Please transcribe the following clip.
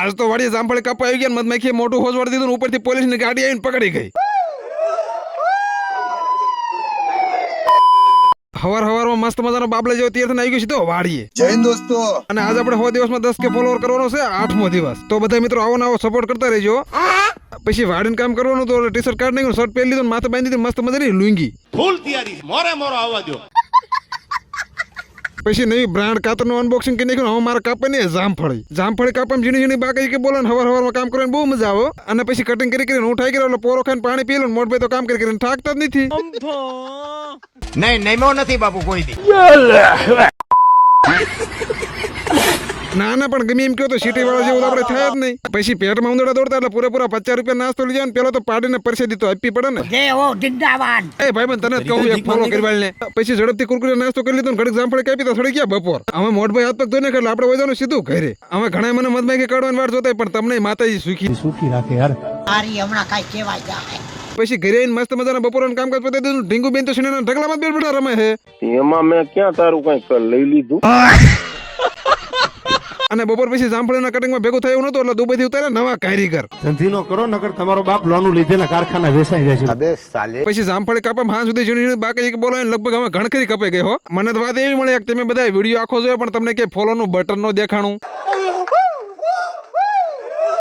આજ તો વાડી જામફળ કાપવા આવી ગયા ને મધમાખીએ મોટું હોજવાડી દીધું ને ઉપરથી પોલીસની ગાડી આવીને પકડી ગઈ. હવારમાં મસ્ત મજાનો બાબલા જેવો તૈયાર થઈને આવી ગયો સીધો વાડીએ. જય હિન્દ દોસ્તો. અને આજ આપણે 100 દિવસમાં 10 કે ફોલોવર કરવાનો છે, 8મો દિવસ. તો બધા મિત્રો આવો ને આવો સપોર્ટ કરતા રહેજો. પછી વાડીને કામ કરવાનું તો ટી શર્ટ કાઢી નાખ્યું, શર્ટ પહેરી લીધું, માથે બાંધી દીધું મસ્ત મજાની લુંગી. ફૂલ તૈયારી મોરે મોરો આવવા દો. પછી નવી બ્રાન્ડ કાતરનું અનબોક્સિંગ કરી નાખ્યું. હવે મારા કાપવાની જામફળી કાપવામાં ઝીણી બાકી કે બોલો ને હવારમાં કામ કરવાની બહુ મજા આવે. અને પછી કટિંગ કરી હું ઠાઈ ગયો એટલે પોરો ખાઈને પાણી પી લો. મોટભાઈ તો કામ કરીને થાકતા જ નથી. નહીં નથી બાપુ કોઈ દી. ના પણ ગમે એમ કહો તો સિટી વાળા જેવું આપણે થાય જ નહીં. પછી પેટમાં ઉંદરડા દોડતા એટલે પૂરેપૂરા 50 રૂપિયા નાસ્તો લઈ જાય. પેલો તો પાડીને પરસેદી તો આપવી પડે ને. એ ભાઈ તને જ કહું એક ફોલો કરી વાળને. પછી ઝડપથી કુરકુરે નાસ્તો કરી લીધો, ઘડીક જામફળી કાપી તો થોડી ગયા બપોર. અમે મોટભાઈ હાથ પગ ધોઈને એટલે આપણે વજાનું સીધું ઘરે. અમે ઘણા મને મધમાખી કાઢવાની વાટ જોતા પણ તમને માતાજી સુખી રાખે યાર. હમણાં કઈ કેવાય જાય. પછી ઘરે આવીને મસ્ત મજાના બપોરનું કામકાજ પતાવી દીધું. ઢીંગુ બેન તો શીણાના ઢગલામાં બેઠ બેઠા રમે છે. એમાં મેં ક્યાં તારું કઈ લઈ લીધું. અને બપોર પછી જામફળીના કટિંગમાં ભેગું થયું નતું એટલે દુબઈથી ઉતાર્યા નવા કારીગર. ધંધીનો કરો નકર તમારો બાપ લોનું લીધેલા કારખાના વેચાઈ જાય છે. અબે સાલે. પછી જામફળી કાપવામાં હાથ સુધી ઝીણી બાકી બોલાવીને લગભગ અમે ઘણખરી કપાઈ ગઈ હો. મને તો વાત એવી મળી કે તમે બધા વિડીયો આખો જોયો પણ તમને કે ફોલોનું બટન નો દેખાણું.